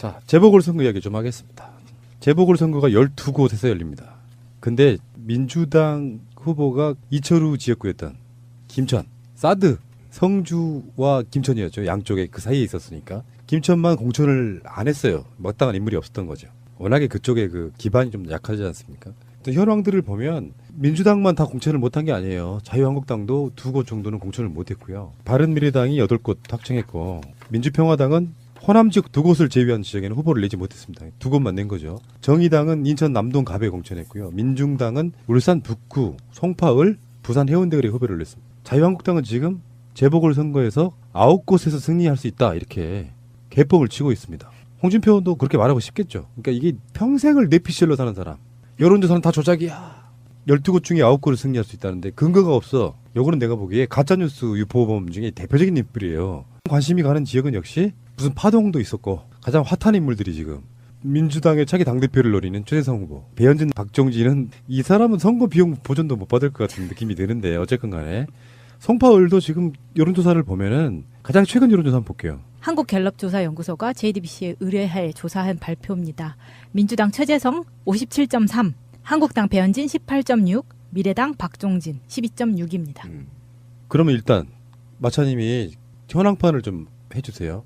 자, 재보궐선거 이야기 좀 하겠습니다. 재보궐선거가 12곳에서 열립니다. 근데 민주당 후보가 이철우 지역구였던 김천, 사드, 성주와 김천이었죠. 양쪽에 그 사이에 있었으니까. 김천만 공천을 안 했어요. 마땅한 인물이 없었던 거죠. 워낙에 그쪽에 그 기반이 좀 약하지 않습니까? 또 현황들을 보면 민주당만 다 공천을 못한 게 아니에요. 자유한국당도 2곳 정도는 공천을 못했고요. 바른미래당이 8곳 확정했고 민주평화당은 호남 지역 2곳을 제외한 지역에는 후보를 내지 못했습니다. 2곳만 낸 거죠. 정의당은 인천 남동 갑에 공천했고요. 민중당은 울산 북구, 송파을, 부산 해운대을에 후보를 냈습니다. 자유한국당은 지금 재보궐선거에서 9곳에서 승리할 수 있다 이렇게 개뻥을 치고 있습니다. 홍준표도 그렇게 말하고 싶겠죠. 그러니까 이게 평생을 뇌피셜로 사는 사람. 여론조사는 다 조작이야. 12곳 중에 9곳을 승리할 수 있다는데 근거가 없어. 요거는 내가 보기에 가짜뉴스 유포범 중에 대표적인 인물이에요. 관심이 가는 지역은 역시 무슨 파동도 있었고 가장 핫한 인물들이 지금 민주당의 차기 당대표를 노리는 최재성 후보, 배현진, 박정진은 이 사람은 선거 비용 보전도 못 받을 것 같은 느낌이 드는데 어쨌건 간에 송파을도 지금 여론조사를 보면은 가장 최근 여론조사 한번 볼게요. 한국갤럽조사연구소가 JTBC에 의뢰해 조사한 발표입니다. 민주당 최재성 57.3, 한국당 배현진 18.6, 미래당 박종진 12.6입니다. 그러면 일단 마차님이 현황판을 좀 해주세요.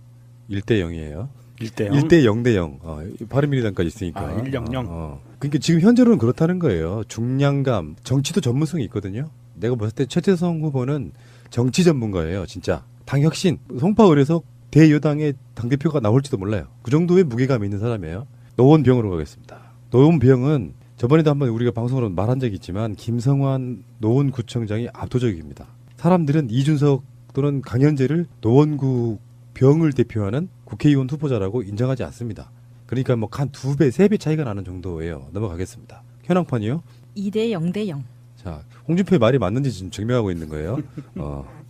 1대 0이에요. 1대 0? 1대 0대 0. 바른미래당까지 있으니까. 1-0-0. 그러니까 지금 현재로는 그렇다는 거예요. 중량감, 정치도 전문성이 있거든요. 내가 봤을 때 최재성 후보는 정치 전문가예요. 진짜. 당혁신, 송파을에서 대여당의 당대표가 나올지도 몰라요. 그 정도의 무게감이 있는 사람이에요. 노원병으로 가겠습니다. 노원병은 저번에도 한번 우리가 방송으로 말한 적이 있지만 김성환 노원구청장이 압도적입니다. 사람들은 이준석 또는 강현재를 노원구 병을 대표하는 국회의원 후보자라고 인정하지 않습니다. 그러니까 뭐 한 2배, 3배 차이가 나는 정도예요. 넘어가겠습니다. 현황판이요? 2대 0대 0. 자, 홍준표의 말이 맞는지 지금 증명하고 있는 거예요.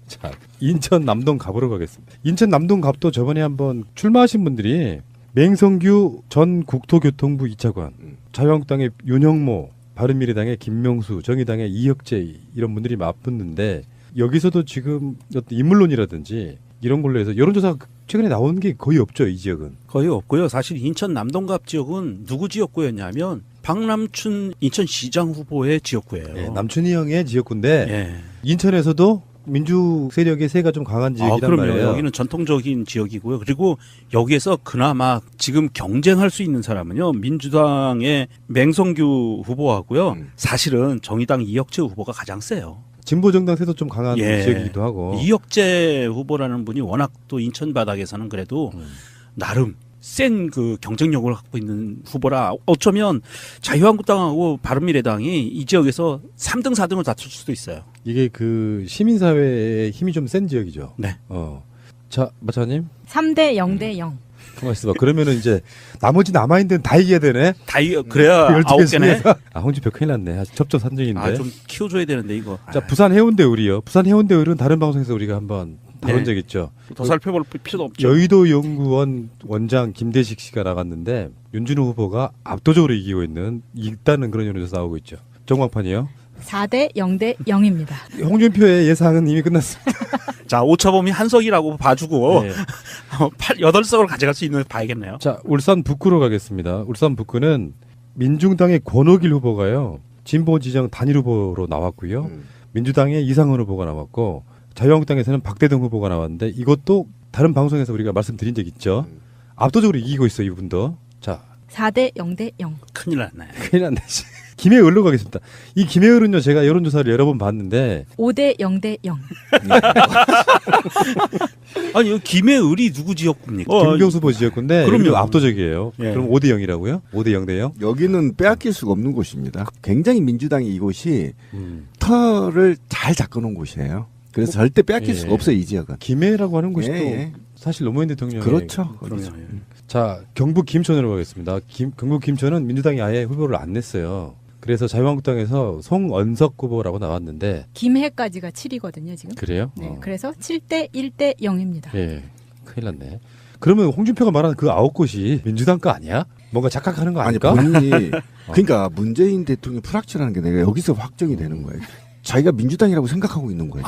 자, 인천 남동 갑으로 가겠습니다. 인천 남동 갑도 저번에 한번 출마하신 분들이 맹성규 전 국토교통부 2차관, 자유한국당의 윤영모, 바른미래당의 김명수, 정의당의 이혁재 이런 분들이 맞붙는데 여기서도 지금 어떤 인물론이라든지 이런 걸로 해서 여론조사 최근에 나온 게 거의 없죠. 이 지역은. 거의 없고요. 사실 인천 남동갑 지역은 누구 지역구였냐면 박남춘 인천시장 후보의 지역구예요. 네, 남춘희 형의 지역구인데 예. 인천에서도 민주 세력의 세가 좀 강한 지역이란 그럼요. 말이에요. 여기는 전통적인 지역이고요. 그리고 여기에서 그나마 지금 경쟁할 수 있는 사람은요. 민주당의 맹성규 후보하고요. 사실은 정의당 이혁재 후보가 가장 세요. 진보정당 세도 좀 강한 예. 지역이기도 하고. 이혁재 후보라는 분이 워낙 또 인천 바닥에서는 그래도 나름 센 그 경쟁력을 갖고 있는 후보라 어쩌면 자유한국당하고 바른미래당이 이 지역에서 3등, 4등을 다툴 수도 있어요. 이게 그 시민사회의 힘이 좀 센 지역이죠. 네. 자, 마차님. 3대 0대 0. 가만 있어봐. 그러면은 이제 나머지 남아있는 데는 다 이겨야 되네? 그래야 9개네. 홍준표 큰일 났네. 접점 산정인데. 좀 키워줘야 되는데 이거. 자, 부산 해운대을이요. 부산 해운대을은 다른 방송에서 우리가 한번 다룬 네. 적 있죠. 더 살펴볼 필요도 없죠. 여의도 연구원 원장 김대식 씨가 나갔는데 윤준호 후보가 압도적으로 이기고 있다는 그런 여론조사 나오고 있죠. 정광판이요. 4대 0대 0입니다. 홍준표의 예상은 이미 끝났습니다. 자, 오차범위 한석이라고 봐주고 네. 8석을 가져갈 수 있는 봐야겠네요. 자, 울산 북구로 가겠습니다. 울산 북구는 민중당의 권오길 후보가요. 진보 지정 단일 후보로 나왔고요. 민주당의 이상헌 후보가 나왔고 자유한국당에서는 박대동 후보가 나왔는데 이것도 다른 방송에서 우리가 말씀드린 적 있죠. 압도적으로 이기고 있어요, 이분도. 자, 4대 0대 0. 큰일 났네. 큰일 났네. 김해을로 가겠습니다. 이 김해을은요, 제가 여론조사를 여러 번 봤는데 5대 0대 0. 아니, 여기 김해을이 누구 지역구입니까? 김경수 후보 지역구인데 그럼요. 압도적이에요. 예. 그럼 5대 0이라고요? 5대 0대 0? 여기는 빼앗길 수가 없는 곳입니다. 굉장히 민주당이 이곳이 터를 잘 잡아놓은 곳이에요. 그래서 절대 빼앗길 수가 없어요, 이 지역은. 김해라고 하는 곳이 예. 또 사실 노무현 대통령의 그렇죠. 그럼요. 자, 경북 김천으로 가겠습니다. 경북 김천은 민주당이 아예 후보를 안 냈어요. 그래서 자유한국당에서 송언석 후보라고 나왔는데 김해까지가 7이거든요, 지금. 그래요? 네, 그래서 7대 1대 0입니다. 예, 큰일 났네. 그러면 홍준표가 말하는 그 9곳이 민주당 거 아니야? 뭔가 착각하는 거 아니, 아닐까? 본인이 그러니까 문재인 대통령 불확실한 게 내가 여기서 확정이 되는 거예요. 자기가 민주당이라고 생각하고 있는 거예요.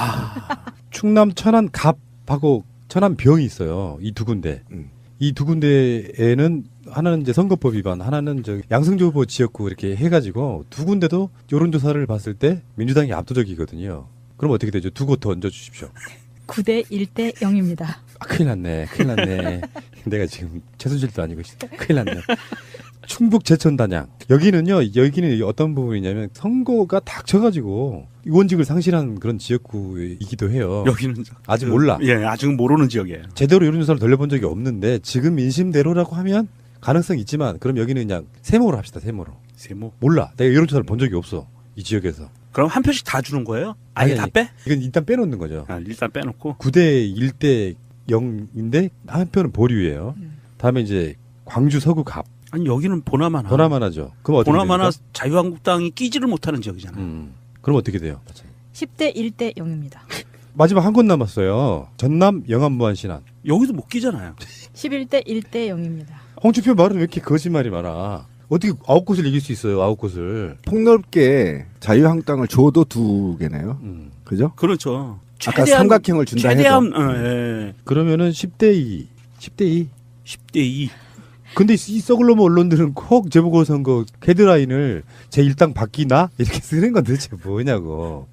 충남 천안 갑하고 천안 병이 있어요. 이 두 군데. 이 두 군데에는 하나는 이제 선거법 위반, 하나는 저 양승조 후보 지역구 이렇게 해가지고 두 군데도 여론조사를 봤을 때 민주당이 압도적이거든요. 그럼 어떻게 되죠? 두 곳 더 얹어 주십시오. 9대 1대 0입니다. 아, 큰일 났네. 큰일 났네. 내가 지금 최순실도 아니고 큰일 났네. 충북 제천 단양. 여기는 어떤 부분이냐면 선거가 닥쳐가지고 의원직을 상실한 그런 지역구이기도 해요. 여기는 아직 몰라. 예, 아직 모르는 지역이에요. 제대로 여론조사를 돌려본 적이 없는데 지금 민심대로라고 하면 가능성이 있지만 그럼 여기는 그냥 세모로 합시다. 세모로. 세모. 몰라. 내가 여론조사를 본 적이 없어. 이 지역에서. 그럼 한 표씩 다 주는 거예요? 아예 아니, 다 빼? 이건 일단 빼놓는 거죠. 아, 일단 빼놓고. 9대 1대 0인데 한 표는 보류예요. 다음에 이제 광주 서구 갑. 아니 여기는 보나마나. 보나마나죠. 그럼 어떻게 보나마나 됩니까? 자유한국당이 끼지를 못하는 지역이잖아요. 그럼 어떻게 돼요? 10대 1대 0입니다. 마지막 한 곳 남았어요. 전남 영암 무안 신안. 여기도 못 끼잖아요. 11대 1대 0입니다. 홍준표 말은 왜 이렇게 거짓말이 많아? 어떻게 9곳을 이길 수 있어요? 9곳을. 폭넓게 자유한국당을 줘도 두 개네요. 그죠? 그렇죠. 아까 삼각형을 준다 해도. 최대한 예. 그러면은 10대 2. 10대 2. 10대 2. 근데 이 썩을놈 언론들은 꼭 재보궐선거 헤드라인을 제1당 바뀌나? 이렇게 쓰는 건 도대체 뭐냐고.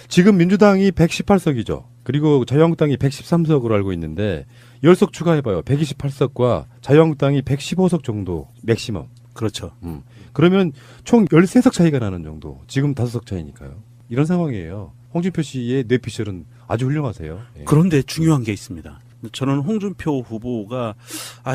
지금 민주당이 118석이죠. 그리고 자유한국당이 113석으로 알고 있는데 10석 추가해봐요. 128석과 자유한국당이 115석 정도 맥시멈. 그렇죠. 그러면 총 13석 차이가 나는 정도. 지금 5석 차이니까요. 이런 상황이에요. 홍준표 씨의 뇌피셜은 아주 훌륭하세요. 예. 그런데 중요한 게 있습니다. 저는 홍준표 후보가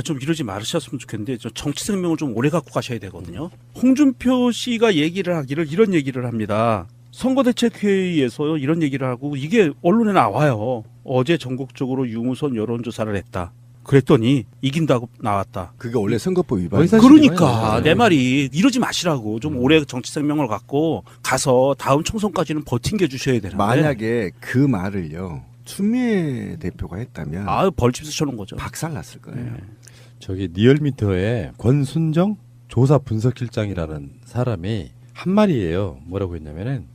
좀 이러지 말으셨으면 좋겠는데 저 정치 생명을 좀 오래 갖고 가셔야 되거든요. 홍준표 씨가 얘기를 하기를 이런 얘기를 합니다. 선거대책회의에서 이런 얘기를 하고 이게 언론에 나와요. 어제 전국적으로 유무선 여론조사를 했다. 그랬더니 이긴다고 나왔다. 그게 원래 선거법 위반. 의사- 그러니까 네. 내 말이 이러지 마시라고 좀 오래 정치 생명을 갖고 가서 다음 총선까지는 버틴게 주셔야 되는데 만약에 그 말을요 추미애 대표가 했다면 벌집 쓰셔놓은 거죠. 박살났을 거예요. 저기 리얼미터의 권순정 조사 분석실장이라는 사람이 한 말이에요. 뭐라고 했냐면은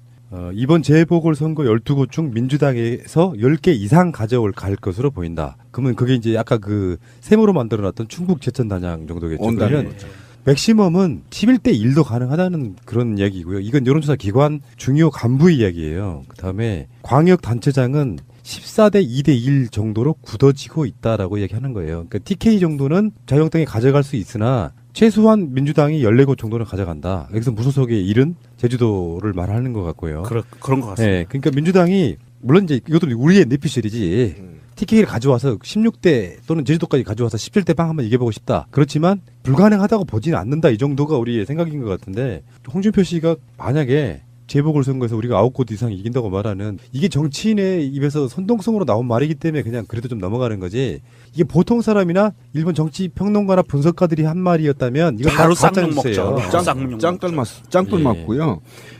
이번 재보궐선거 12곳 중 민주당에서 10개 이상 갈 것으로 보인다. 그러면 그게 이제 아까 그 세모로 만들어놨던 충북 제천 단양 정도겠죠. 온다는 그러면 거죠. 맥시멈은 11대 1도 가능하다는 그런 이야기고요. 이건 여론조사 기관 중요 간부의 이야기예요. 그다음에 광역단체장은 14대 2대 1 정도로 굳어지고 있다라고 이야기하는 거예요. 그러니까 TK 정도는 자유한국당이 가져갈 수 있으나 최소한 민주당이 14곳 정도는 가져간다. 여기서 무소속의 1은 제주도를 말하는 것 같고요. 그런 것 같습니다. 네, 그러니까 민주당이 물론 이제 이것도 우리의 뇌피셜이지 TK를 가져와서 16대 또는 제주도까지 가져와서 17대 빵 한번 이겨보고 싶다. 그렇지만 불가능하다고 보지는 않는다. 이 정도가 우리의 생각인 것 같은데 홍준표 씨가 만약에 재보궐선거에서 우리가 9곳 이상 이긴다고 말하는 이게 정치인의 입에서 선동성으로 나온 말이기 때문에 그냥 그래도 좀 넘어가는 거지. 이게 보통 사람이나 일본 정치 평론가나 분석가들이 한 말이었다면 이건 바로 다 쌍욕 가짜뉴스예요. 먹죠. 쌍욕 짱돌 예. 맞고요.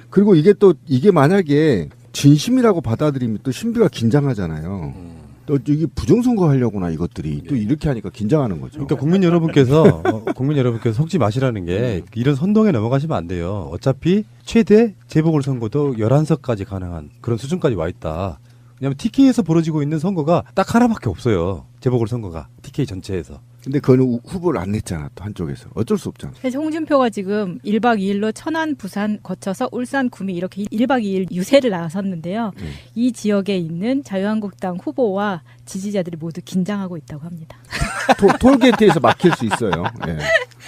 그리고 이게 만약에 진심이라고 받아들이면 또 신비가 긴장하잖아요. 또 이게 부정선거 하려구나 이것들이 또 이렇게 하니까 긴장하는 거죠. 그러니까 국민 여러분께서 속지 마시라는 게 이런 선동에 넘어가시면 안 돼요. 어차피 최대 재보궐선거도 11석까지 가능한 그런 수준까지 와 있다. 왜냐하면 TK에서 벌어지고 있는 선거가 딱 하나밖에 없어요. 재보궐선거가 TK 전체에서. 근데 그거는 후보를 안 냈잖아 또 한쪽에서 어쩔 수 없잖아. 그래서 홍준표가 지금 1박 2일로 천안, 부산 거쳐서 울산, 구미 이렇게 1박 2일 유세를 나섰는데요. 이 지역에 있는 자유한국당 후보와 지지자들이 모두 긴장하고 있다고 합니다. 톨게이트에서 막힐 수 있어요. 예.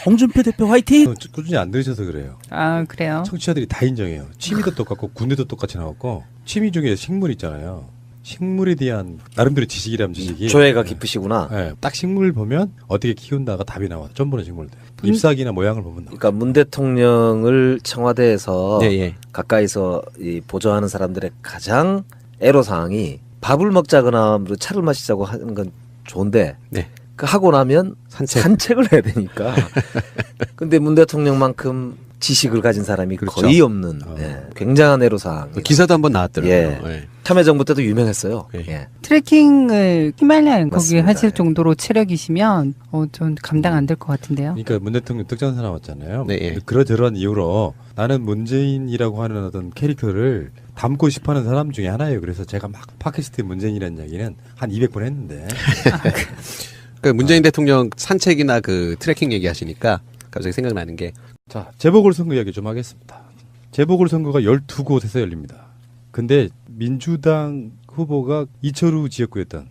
홍준표 대표 화이팅! 꾸준히 안 들으셔서 그래요. 아, 그래요? 청취자들이 다 인정해요. 취미도 똑같고 군대도 똑같이 나왔고 취미 중에 식물 있잖아요. 식물에 대한 나름대로 지식이라면 지식이 조예가 깊으시구나. 네, 딱 식물 보면 어떻게 키운다가 답이 나와. 처음 보는 식물들. 잎사귀나 모양을 보면 나와. 그러니까 문 대통령을 청와대에서 예. 가까이서 보조하는 사람들의 가장 애로사항이 밥을 먹자거나 차를 마시자고 하는 건 좋은데 네. 그 하고 나면 산책을 해야 되니까. 근데 문 대통령만큼 지식을 가진 사람이 그렇죠. 거의 없는 굉장한 애로사항. 기사도 한번 나왔더라고요. 예. 예. 참여정부 때도 유명했어요. 예. 예. 트레킹을 히말라야 거기 맞습니다. 하실 예. 정도로 체력이시면 전 감당 안 될 것 같은데요. 그러니까 문 대통령 특전사 나왔잖아요. 네, 예. 그러저러한 이유로 나는 문재인이라고 하는 어떤 캐릭터를 담고 싶어하는 사람 중에 하나예요. 그래서 제가 막 팟캐스트에 문재인이라는 이야기는 한 200번 했는데 그 문재인 대통령 산책이나 그 트래킹 얘기하시니까 갑자기 생각나는 게 자, 재보궐선거 이야기 좀 하겠습니다. 재보궐선거가 12곳에서 열립니다. 근데 민주당 후보가 이철우 지역구였던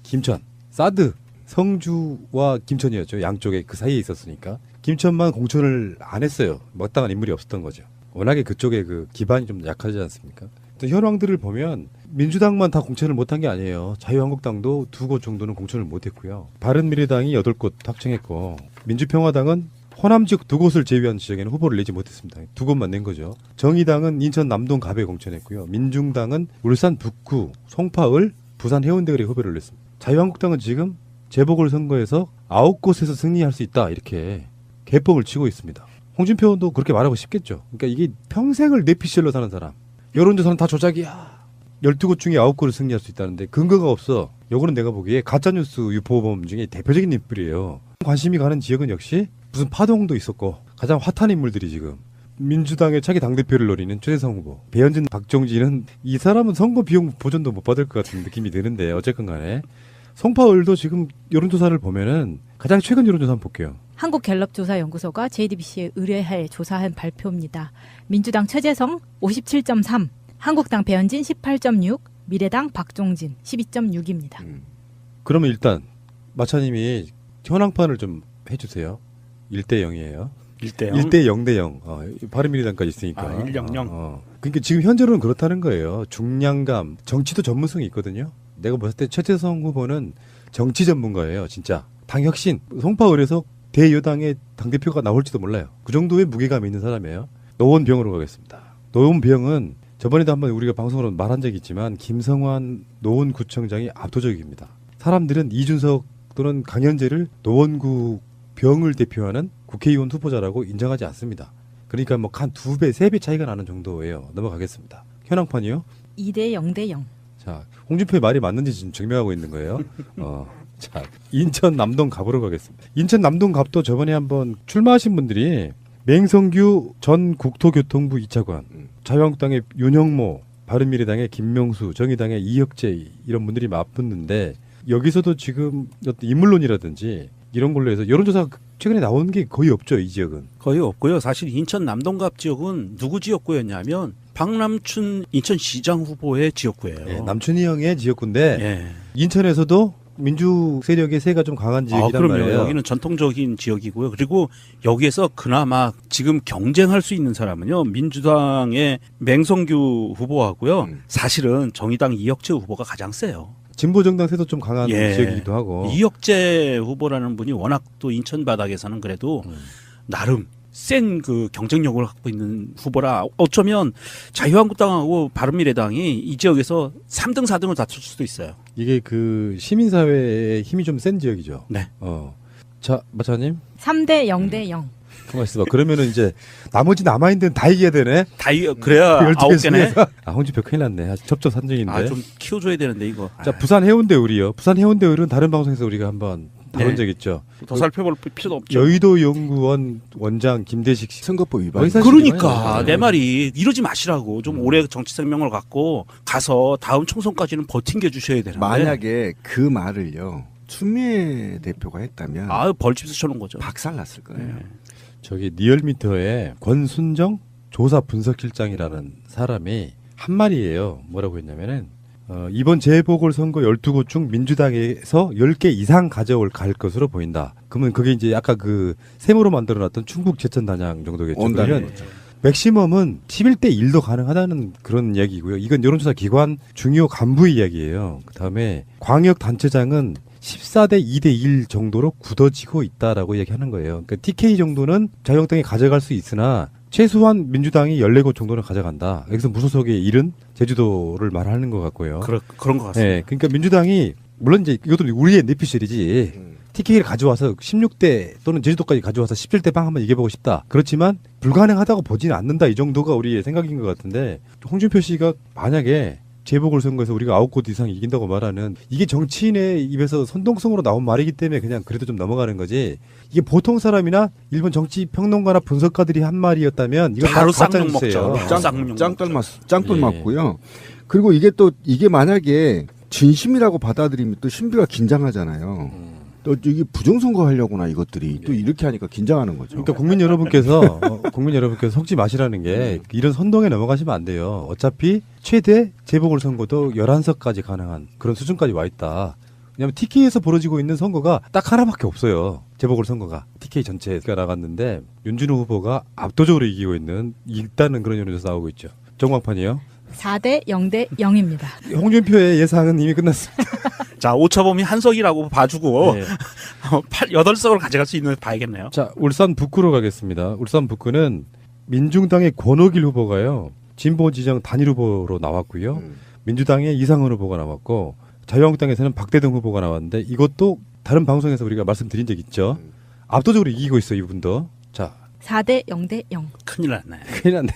김천, 사드, 성주와 김천이었죠. 양쪽에 그 사이에 있었으니까. 김천만 공천을 안 했어요. 마땅한 인물이 없었던 거죠. 워낙에 그쪽에 그 기반이 좀 약하지 않습니까? 또 현황들을 보면 민주당만 다 공천을 못한 게 아니에요. 자유한국당도 2곳 정도는 공천을 못했고요. 바른미래당이 8곳 확정했고 민주평화당은 호남 지역 2곳을 제외한 지역에는 후보를 내지 못했습니다. 2곳만 낸 거죠. 정의당은 인천 남동 갑에 공천했고요. 민중당은 울산 북구, 송파을, 부산 해운대을에 후보를 냈습니다. 자유한국당은 지금 재보궐선거에서 9곳에서 승리할 수 있다 이렇게 개뻥을 치고 있습니다. 홍준표 의원도 그렇게 말하고 싶겠죠. 그러니까 이게 평생을 뇌피셜로 사는 사람. 여론조사는 다 조작이야. 12곳 중에 9곳을 승리할 수 있다는데 근거가 없어. 요거는 내가 보기에 가짜뉴스 유포범 중에 대표적인 인물이에요. 관심이 가는 지역은 역시 무슨 파동도 있었고 가장 핫한 인물들이 지금 민주당의 차기 당대표를 노리는 최재성 후보, 배현진, 박정진은 이 사람은 선거 비용 보전도 못 받을 것 같은 느낌이 드는데 어쨌건 간에 송파을도 지금 여론조사를 보면은 가장 최근 여론조사 한번 볼게요. 한국갤럽조사연구소가 JTBC에 의뢰해 조사한 발표입니다. 민주당 최재성 57.3, 한국당 배현진 18.6, 미래당 박종진 12.6입니다. 그러면 일단 마차님이 현황판을 좀 해주세요. 1대 0이에요. 1대 0. 1대 0대 0. 바른미래당까지 있으니까. 1-0-0. 그러니까 지금 현재로는 그렇다는 거예요. 중량감, 정치도 전문성이 있거든요. 내가 봤을 때 최재성 후보는 정치 전문가예요. 진짜. 당혁신, 송파을에서 대여당의 당대표가 나올지도 몰라요. 그 정도의 무게감이 있는 사람이에요. 노원병으로 가겠습니다. 노원병은 저번에도 한번 우리가 방송으로 말한 적이 있지만 김성환 노원구청장이 압도적입니다. 사람들은 이준석 또는 강현재를 노원구 병을 대표하는 국회의원 후보자라고 인정하지 않습니다. 그러니까 뭐 한 2배, 3배 차이가 나는 정도예요. 넘어가겠습니다. 현황판이요? 2대 0대 0. 자, 홍준표의 말이 맞는지 지금 증명하고 있는 거예요. 자, 인천 남동 갑으로 가겠습니다. 인천 남동 갑도 저번에 한번 출마하신 분들이 맹성규 전 국토교통부 2차관, 자유한국당의 윤영모, 바른미래당의 김명수, 정의당의 이혁재 이런 분들이 맞붙는데 여기서도 지금 어떤 인물론이라든지 이런 걸로 해서 여론조사 최근에 나온 게 거의 없죠. 이 지역은. 거의 없고요. 사실 인천 남동갑 지역은 누구 지역구였냐면 박남춘 인천시장 후보의 지역구예요. 예, 남춘희 형의 지역구인데 예. 인천에서도 민주 세력의 세가 좀 강한 지역이란 그럼요. 말이에요. 여기는 전통적인 지역이고요. 그리고 여기에서 그나마 지금 경쟁할 수 있는 사람은요. 민주당의 맹성규 후보하고요. 사실은 정의당 이혁재 후보가 가장 세요. 진보정당 세도 좀 강한 예. 지역이기도 하고. 이혁재 후보라는 분이 워낙 또 인천 바닥에서는 그래도 나름 센 그 경쟁력을 갖고 있는 후보라 어쩌면 자유한국당하고 바른미래당이 이 지역에서 3등, 4등을 다툴 수도 있어요. 이게 그 시민사회의 힘이 좀 센 지역이죠. 네. 자, 마차님. 3대 0대 0. 가만 있어봐. 그러면은 이제 나머지 남아있는 데는 다 이겨야 되네. 그래야 12개 9개네. 중에서. 홍준표 큰일 났네. 접점 산정인데. 좀 키워줘야 되는데 이거. 자, 부산 해운대을이요. 부산 해운대을은 다른 방송에서 우리가 한번 다룬 네. 적 있죠. 더 살펴볼 필요도 없죠. 여의도 연구원 원장 김대식 씨. 선거법 위반. 어디서 그러니까 네. 내 말이 이러지 마시라고 좀 오래 정치 생명을 갖고 가서 다음 총선까지는 버틴게 주셔야 되는데. 만약에 그 말을요 추미애 대표가 했다면 벌집 쓰셔놓은 거죠. 박살났을 거예요. 저기 리얼미터의 권순정 조사 분석실장이라는 사람이 한 말이에요. 뭐라고 했냐면은 이번 재보궐선거 12곳 중 민주당에서 10개 이상 갈 것으로 보인다. 그러면 그게 이제 아까 그 세모로 만들어놨던 충북 제천단양 정도겠죠. 온다는 그러면 거죠. 맥시멈은 11대 1도 가능하다는 그런 이야기고요. 이건 여론조사 기관 중요 간부의 이야기예요. 그다음에 광역단체장은 14대 2대 1 정도로 굳어지고 있다라고 이야기하는 거예요. 그러니까 TK 정도는 자유한국당이 가져갈 수 있으나 최소한 민주당이 14곳 정도는 가져간다. 여기서 무소속의 1은 제주도를 말하는 것 같고요. 그런 것 같습니다. 네, 그러니까 민주당이 물론 이제 이것도 우리의 내피셜이지 TK를 가져와서 16대 또는 제주도까지 가져와서 17대 방 한번 이겨보고 싶다. 그렇지만 불가능하다고 보지는 않는다. 이 정도가 우리의 생각인 것 같은데 홍준표 씨가 만약에 재보궐선거에서 우리가 9곳 이상 이긴다고 말하는 이게 정치인의 입에서 선동성으로 나온 말이기 때문에 그냥 그래도 좀 넘어가는 거지. 이게 보통 사람이나 일본 정치 평론가나 분석가들이 한 말이었다면 이건 바로 가짜 쌍욕 뉴스예요. 먹죠. 짱돌 예. 맞고요. 그리고 이게 만약에 진심이라고 받아들이면 또 신비가 긴장하잖아요. 또 이게 부정선거 하려구나 이것들이 또 이렇게 하니까 긴장하는 거죠. 그러니까 국민 여러분께서 속지 마시라는 게 이런 선동에 넘어가시면 안 돼요. 어차피 최대 재보궐선거도 11석까지 가능한 그런 수준까지 와 있다. 왜냐하면 TK에서 벌어지고 있는 선거가 딱 하나밖에 없어요. 재보궐선거가 TK 전체가 나갔는데 윤준호 후보가 압도적으로 이기고 있다는 그런 여론조사 나오고 있죠. 정광판이요. 4대 0대 0입니다. 홍준표의 예상은 이미 끝났습니다. 자, 오차범위 한석이라고 봐주고 네. 8석을 가져갈 수 있는 봐야겠네요. 자, 울산 북구로 가겠습니다. 울산 북구는 민중당의 권오길 후보가요. 진보 지정 단일 후보로 나왔고요. 민주당의 이상은 후보가 나왔고 자유한국당에서는 박대동 후보가 나왔는데 이것도 다른 방송에서 우리가 말씀드린 적 있죠. 압도적으로 이기고 있어요, 이분도. 자, 4대 0대 0. 큰일 났네. 큰일 났네.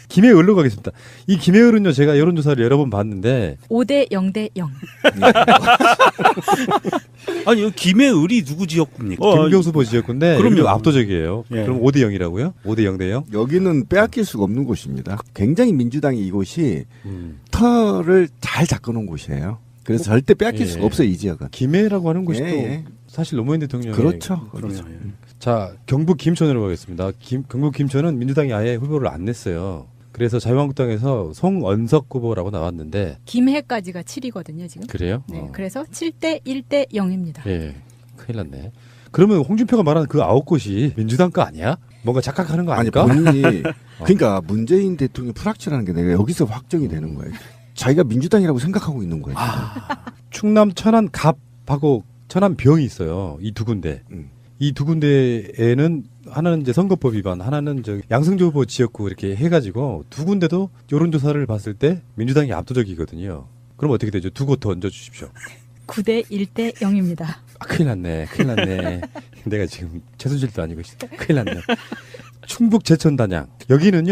김해을로 가겠습니다. 이 김해을은요, 제가 여론조사를 여러 번 봤는데 5대 0대 0. 아니, 이거 김해을이 누구 지역구입니까? 김경수 후보 지역구인데 그럼요. 여기도 압도적이에요. 예. 그럼 5대 0이라고요? 5대 0대 0? 여기는 빼앗길 수가 없는 곳입니다. 굉장히 민주당이 이곳이 터를 잘 잡아놓은 곳이에요. 그래서 절대 빼앗길 예. 수가 없어요, 이 지역은. 김해라고 하는 곳이 예, 또 예. 사실 노무현 대통령의 그렇죠. 그럼요. 자, 경북 김천으로 가겠습니다. 경북 김천은 민주당이 아예 후보를 안 냈어요. 그래서 자유한국당에서 송언석 후보라고 나왔는데 김해까지가 7이거든요, 지금. 그래요? 네. 그래서 7대 1대 0입니다. 예, 큰일 났네. 그러면 홍준표가 말하는 그 9곳이 민주당 거 아니야? 뭔가 착각하는 거 아니 아닐까? 본인이 그러니까 문재인 대통령 프락치라는 게 내가 여기서 확정이 되는 거예요. 자기가 민주당이라고 생각하고 있는 거예요. 충남 천안 갑하고 천안 병이 있어요. 이 두 군데. 이 두 군데에는 하나는 이제 선거법 위반, 하나는 저 양승조 후보 지역구 이렇게 해가지고 두 군데도 여론조사를 봤을 때 민주당이 압도적이거든요. 그럼 어떻게 되죠? 두 곳 더 얹어 주십시오. 9대 1대 0입니다. 아, 큰일 났네. 큰일 났네. 내가 지금 최순실도 아니고 큰일 났네. 충북 제천단양. 여기는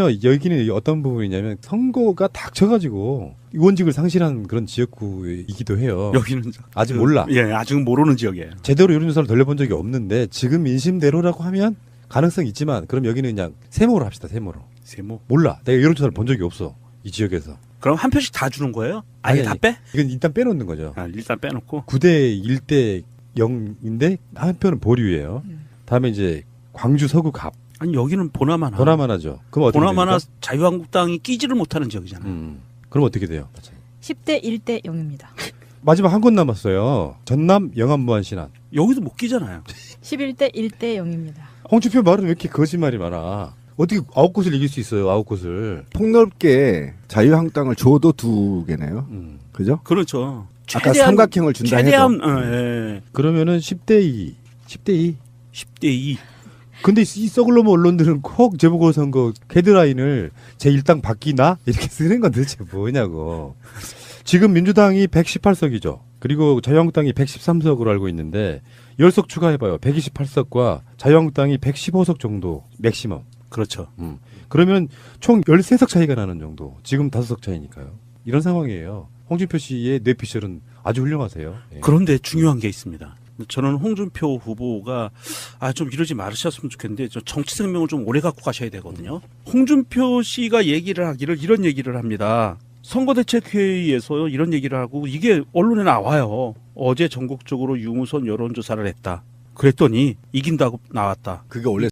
어떤 부분이냐면 선거가 닥쳐가지고 의원직을 상실한 그런 지역구이기도 해요. 여기는 아직 몰라. 예, 아직 모르는 지역이에요. 제대로 여론조사를 돌려본 적이 없는데 지금 민심대로라고 하면 가능성이 있지만 그럼 여기는 그냥 세모로 합시다. 세모로. 세모. 몰라. 내가 여론조사를 본 적이 없어. 이 지역에서. 그럼 한 표씩 다 주는 거예요? 아예 아니, 다 빼? 이건 일단 빼놓는 거죠. 아, 일단 빼놓고. 9대 1대 0인데 한 표는 보류예요. 다음에 이제 광주 서구 갑. 아니, 여기는 보나마나. 보나마나죠. 그럼 어떻게 보나마나 됩니까? 자유한국당이 끼지를 못하는 지역이잖아요. 그럼 어떻게 돼요? 10대 1대 0입니다. 마지막 한 곳 남았어요. 전남 영암 무안 신안. 여기도 못 끼잖아요. 11대 1대 0입니다. 홍준표 말은 왜 이렇게 거짓말이 많아? 어떻게 9곳을 이길 수 있어요? 9곳을. 폭넓게 자유한국당을 줘도 두 개네요. 그죠? 그렇죠. 아까 삼각형을 준다 최대한, 해도. 예. 그러면은 10대 2. 10대 2. 10대 2. 근데 이 썩을놈 언론들은 꼭 재보궐선거 헤드라인을 제1당 바뀌나? 이렇게 쓰는 건 도대체 뭐냐고. 지금 민주당이 118석이죠. 그리고 자유한국당이 113석으로 알고 있는데 10석 추가해봐요. 128석과 자유한국당이 115석 정도 맥시멈. 그렇죠. 그러면 총 13석 차이가 나는 정도. 지금 5석 차이니까요. 이런 상황이에요. 홍준표 씨의 뇌피셜은 아주 훌륭하세요. 예. 그런데 중요한 게 있습니다. 저는 홍준표 후보가 좀 이러지 말으셨으면 좋겠는데 저 정치 생명을 좀 오래 갖고 가셔야 되거든요. 홍준표 씨가 얘기를 하기를 이런 얘기를 합니다. 선거대책회의에서 이런 얘기를 하고 이게 언론에 나와요. 어제 전국적으로 유무선 여론조사를 했다. 그랬더니 이긴다고 나왔다. 그게 원래